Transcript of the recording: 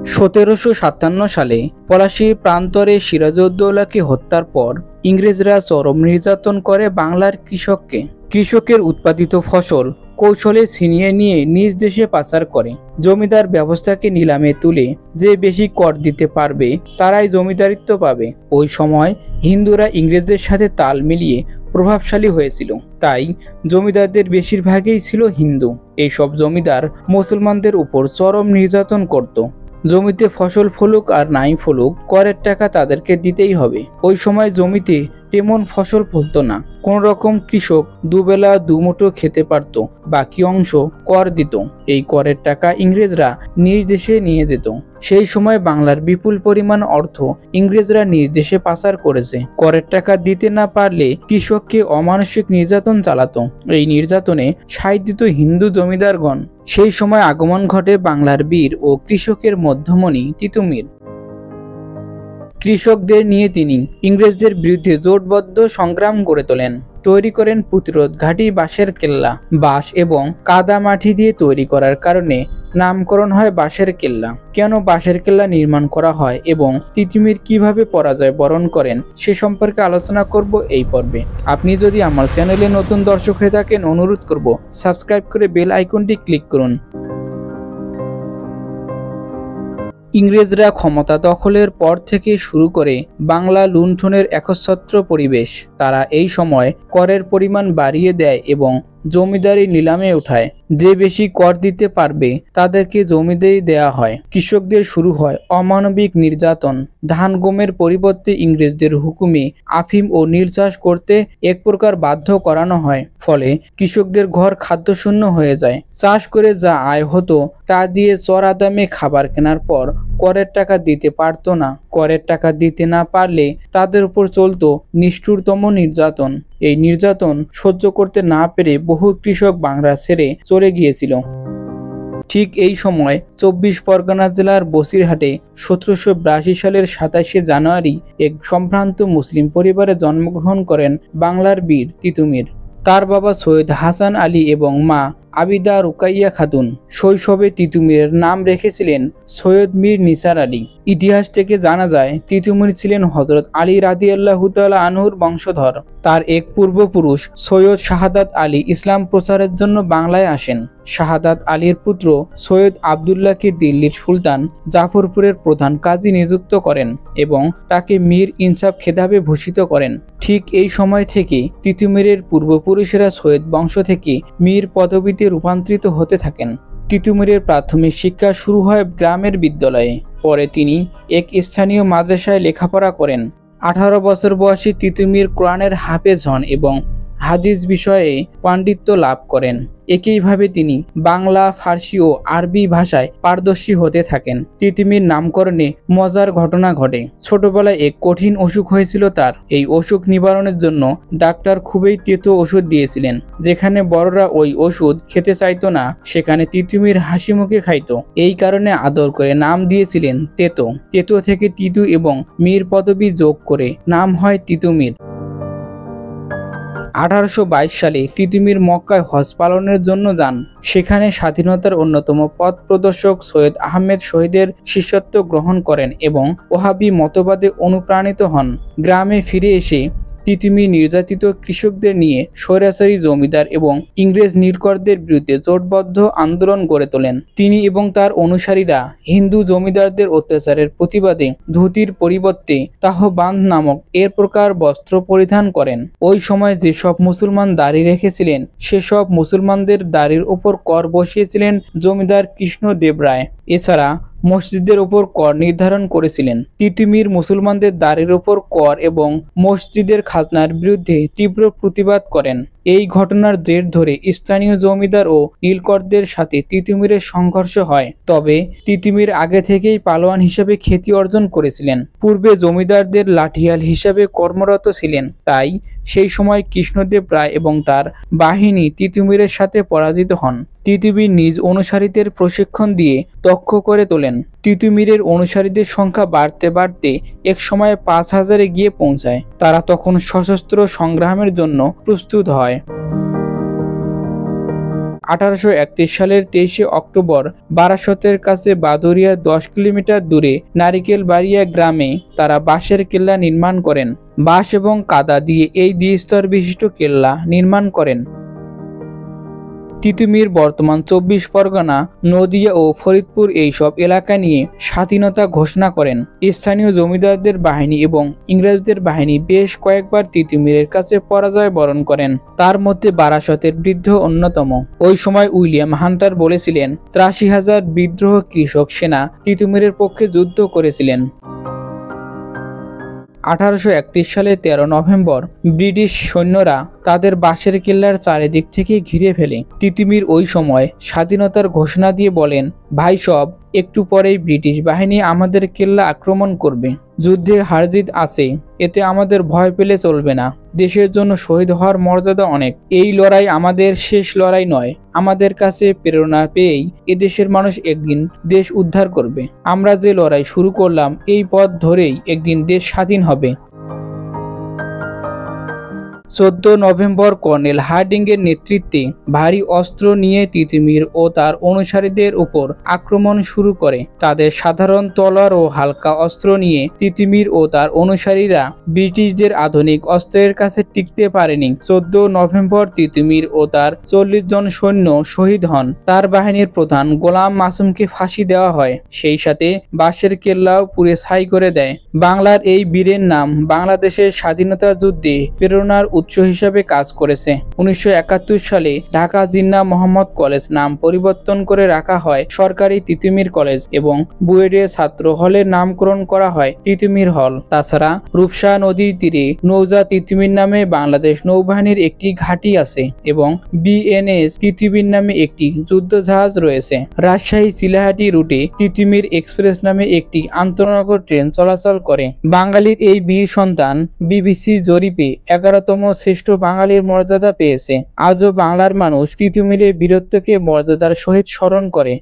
1757 সালে পলাশী প্রান্তরে সিরাজউদ্দৌলাকে হত্যার পর ইংরেজরা চরম নির্যাতন করে বাংলার কৃষককে। কৃষকের উৎপাদিত ফসল কৌশলে ছিনিয়ে নিয়ে নিজ দেশে পাচার করে। জমিদার ব্যবস্থাকে নিলামে তুলে যে বেশি কর দিতে পারবে তারাই জমিদারিত্ব পাবে। ওই সময় হিন্দুরা ইংরেজদের সাথে তাল মিলিয়ে প্রভাবশালী হয়েছিল, তাই জমিদারদের বেশিরভাগই ছিল হিন্দু। এইসব জমিদার মুসলমানদের উপর চরম নির্যাতন করত। জমিতে ফসল ফলুক আর নাই ফলুক, করের টাকা তাদেরকে দিতেই হবে। ওই সময় জমিতে তেমন ফসল ফলতো না, কোন রকম কৃষক দুবেলা দুমুঠো খেতে পারত, বাকি অংশ কর দিত। এই করের টাকা ইংরেজরা নিজ দেশে নিয়ে যেত। সেই সময় বাংলার বিপুল পরিমাণ অর্থ ইংরেজরা নিজ দেশে পাচার করেছে। করের টাকা দিতে না পারলে কৃষককে অমানসিক নির্যাতন চালাতো। এই নির্যাতনে সায় দিত হিন্দু জমিদারগণ। সেই সময় আগমন ঘটে বাংলার বীর ও কৃষকের মধ্যমণি তিতুমীর। কৃষকদের নিয়ে তিনি ইংরেজদের বিরুদ্ধে জোটবদ্ধ সংগ্রাম গড়ে তোলেন। তৈরি করেন প্রতিরোধ ঘাঁটি বাঁশের কেল্লা। বাঁশ এবং কাদা মাটি দিয়ে তৈরি করার কারণে নামকরণ হয় বাঁশের কেল্লা। কেন বাঁশের কেল্লা নির্মাণ করা হয় এবং তিতুমীর কিভাবে পরাজয় বরণ করেন সে সম্পর্কে আলোচনা করব এই পর্বে। আপনি যদি আমার চ্যানেলে নতুন দর্শক হয়ে থাকেন, অনুরোধ করব সাবস্ক্রাইব করে বেল আইকনটি ক্লিক করুন। ইংরেজরা ক্ষমতা দখলের পর থেকে শুরু করে বাংলা লুণ্ঠনের একচ্ছত্র পরিবেশ। তারা এই সময় করের পরিমাণ বাড়িয়ে দেয় এবং জমিদারি নিলামে উঠায়। যে বেশি কর দিতে পারবে তাদেরকে জমিদারি দেয়া হয়। কৃষকদের শুরু হয় অমানবিক নির্যাতন। ধান গমের পরিবর্তে ইংরেজদের হুকুমে আফিম ও নীল চাষ করতে এক প্রকার বাধ্য করানো হয়। ফলে কৃষকদের ঘর খাদ্যশূন্য হয়ে যায়। চাষ করে যা আয় হতো তা দিয়ে চড়া দামে খাবার কেনার পর করের টাকা দিতে পারত না। করের টাকা দিতে না পারলে তাদের উপর চলত নিষ্ঠুরতম নির্যাতন। এই নির্যাতন সহ্য করতে না পেরে বহু কৃষক বাংলা ছেড়ে চলে গিয়েছিল। ঠিক এই সময় 24 পরগনা জেলার বসিরহাটে 1782 সালের 27শে জানুয়ারি এক সম্ভ্রান্ত মুসলিম পরিবারে জন্মগ্রহণ করেন বাংলার বীর তিতুমীর। তার বাবা সৈয়দ হাসান আলী এবং মা আবিদা রুকাইয়া খাতুন। শৈশবে তিতুমীরের নাম রেখেছিলেন সৈয়দ মীর নিসার আলী। ইতিহাস থেকে জানা যায় তিতুমীর ছিলেন হযরত আলী রাদিয়াল্লাহু তাআলা আনহুর বংশধর। তার এক পূর্বপুরুষ সৈয়দ শাহাদাত আলী ইসলাম প্রচারের জন্য বাংলায় আসেন। শাহাদাত আলীর পুত্র সৈয়দ আবদুল্লাহকে দিল্লির সুলতান জাফরপুরের প্রধান কাজী নিযুক্ত করেন এবং তাকে মীর ইনসাফ খেতাবে ভূষিত করেন। ঠিক এই সময় থেকে তিতুমীরের পূর্বপুরুষেরা সৈয়দ বংশ থেকে মীর পদবীতে রূপান্তরিত হতে থাকেন। তিতুমীরের প্রাথমিক শিক্ষা শুরু হয় গ্রামের বিদ্যালয়ে। পরে তিনি এক স্থানীয় মাদ্রাসায় লেখাপড়া করেন। 18 বছর বয়সে তিতুমীর কোরআনের হাফেজ হন এবং হাদিস বিষয়ে পাণ্ডিত্য লাভ করেন। একইভাবে তিনি বাংলা, ফার্সি ও আরবি ভাষায় পারদর্শী হতে থাকেন। তিতুমীর নামকরণে মজার ঘটনা ঘটে। ছোটবেলায় এক কঠিন অসুখ হয়েছিল তার। এই অসুখ নিবারণের জন্য ডাক্তার খুবই তেতো ওষুধ দিয়েছিলেন। যেখানে বড়রা ওই ওষুধ খেতে চাইতো না, সেখানে তিতুমীর হাসি মুখে খাইতো। এই কারণে আদর করে নাম দিয়েছিলেন তেতো। তেতো থেকে তিতু এবং মীর পদবী যোগ করে নাম হয় তিতুমীর। 1822 সালে তিতুমীর মক্কায় হজ পালনের জন্য যান। সেখানে স্বাধীনতার অন্যতম পথ প্রদর্শক সৈয়দ আহমেদ শহীদের শিষ্যত্ব গ্রহণ করেন এবং ওহাবি মতবাদে অনুপ্রাণিত হন। গ্রামে ফিরে এসে তিতুমীর নির্যাতিত কৃষকদের নিয়ে স্বৈরাচারী জমিদার এবং ইংরেজ নীলকরদের বিরুদ্ধে জোটবদ্ধ আন্দোলন গড়ে তোলেন। তিনি এবং তার অনুসারীরা হিন্দু জমিদারদের অত্যাচারের প্রতিবাদে ধুতির পরিবর্তে তাহবান্দ নামক এর প্রকার বস্ত্র পরিধান করেন। ওই সময় যেসব মুসলমান দাড়ি রেখেছিলেন সেসব মুসলমানদের দাড়ির ওপর কর বসিয়েছিলেন জমিদার কৃষ্ণদেব রায়। এছাড়া মসজিদের উপর কর নির্ধারণ করেছিলেন। তিতুমীর মুসলমানদের দাড়ির উপর কর এবং মসজিদের খাজনার বিরুদ্ধে তীব্র প্রতিবাদ করেন। এই ঘটনার জের ধরে স্থানীয় জমিদার ও নীলকরদের সাথে তিতুমীরের সংঘর্ষ হয়। তবে তিতুমীর আগে থেকেই পালোয়ান হিসেবে খ্যাতি অর্জন করেছিলেন। পূর্বে জমিদারদের লাঠিয়াল হিসেবে কর্মরত ছিলেন, তাই সেই সময় কৃষ্ণদেব রায় এবং তার বাহিনী তিতুমীরের সাথে পরাজিত হন। তিতুমীর নিজ অনুসারীদের প্রশিক্ষণ দিয়ে দক্ষ করে তোলেন। তিতুমীরের অনুসারীদের সংখ্যা বাড়তে বাড়তে এক সময় 5000-এ গিয়ে পৌঁছায়। তারা তখন সশস্ত্র সংগ্রামের জন্য প্রস্তুত হয়। 1831 সালের 23 অক্টোবর বারাসতের কাছে বাদুরিয়া 10 কিলোমিটার দূরে নারিকেলবাড়িয়া গ্রামে তারা বাঁশের কেল্লা নির্মাণ করেন। বাঁশ এবং কাদা দিয়ে এই দ্বিস্তর বিশিষ্ট কেল্লা নির্মাণ করেন। তিতুমীর বর্তমান 24 পরগনা, নদিয়া ও ফরিদপুর এইসব এলাকা নিয়ে স্বাধীনতা ঘোষণা করেন। স্থানীয় জমিদারদের বাহিনী এবং ইংরেজদের বাহিনী বেশ কয়েকবার তিতুমীরের কাছে পরাজয় বরণ করেন, তার মধ্যে বারাসতের বৃদ্ধ অন্যতম। ওই সময় উইলিয়াম হান্টার বলেছিলেন 83,000 বিদ্রোহ কৃষক সেনা তিতুমীরের পক্ষে যুদ্ধ করেছিলেন। 1831 সালে 13 নভেম্বর ব্রিটিশ সৈন্যরা তাদের বাঁশের কেল্লার চারিদিক থেকে ঘিরে ফেলে। তিতুমীর ওই সময় স্বাধীনতার ঘোষণা দিয়ে বলেন, ভাই সব, একটু পরেই ব্রিটিশ বাহিনী আমাদের কেল্লা আক্রমণ করবে। যুদ্ধে হারজিত আছে, এতে আমাদের ভয় পেলে চলবে না। দেশের জন্য শহীদ হওয়ার মর্যাদা অনেক। এই লড়াই আমাদের শেষ লড়াই নয়। আমাদের কাছে প্রেরণা পেয়েই এদেশের মানুষ একদিন দেশ উদ্ধার করবে। আমরা যে লড়াই শুরু করলাম এই পথ ধরেই একদিন দেশ স্বাধীন হবে। 14 নভেম্বর কর্নেল হার্ডিংয়ের নেতৃত্বে ভারী অস্ত্র নিয়ে তিতুমীর ও তার অনুসারীদের উপর আক্রমণ শুরু করে। তাদের সাধারণ তলোয়ার ও হালকা অস্ত্র নিয়ে তিতুমীর ও তার অনুসারীরা ব্রিটিশদের আধুনিক অস্ত্রের কাছে টিকতে পারেনি। 14 নভেম্বর তিতুমীর ও তার 40 জন সৈন্য শহীদ হন। তার বাহিনীর প্রধান গোলাম মাসুমকে ফাঁসি দেওয়া হয়। সেই সাথে বাঁশের কেল্লাও পুড়ে ছাই করে দেয়। বাংলার এই বীরের নাম বাংলাদেশের স্বাধীনতা যুদ্ধে প্রেরণার উৎস হিসেবে কাজ করেছে। 1971 সালে ঢাকা জিন্নাহ মোহাম্মদ কলেজ নাম পরিবর্তন করে রাখা হয় সরকারি তিতুমীর কলেজ এবং বুয়েটের ছাত্র হলের নামকরণ করা হয় তিতুমীর হল। তাছাড়া রূপসা নদীর তীরে নৌজা তিতুমীর নামে বাংলাদেশ নৌবাহিনীর একটি ঘাঁটি আছে এবং বিএনএস তিতুমীর নামে একটি যুদ্ধজাহাজ রয়েছে। রাজশাহী চিলাহাটি রুটে তিতুমীর এক্সপ্রেস নামে একটি আন্তনগর ট্রেন চলাচল করে। বাঙালির এই বীর সন্তান বিবিসি জরিপে 11তম শ্রেষ্ঠ বাঙালির মর্যাদা পেয়েছে। আজও বাংলার মানুষ তিতুমীরের বীরত্বকে মর্যাদার সহিত স্মরণ করে।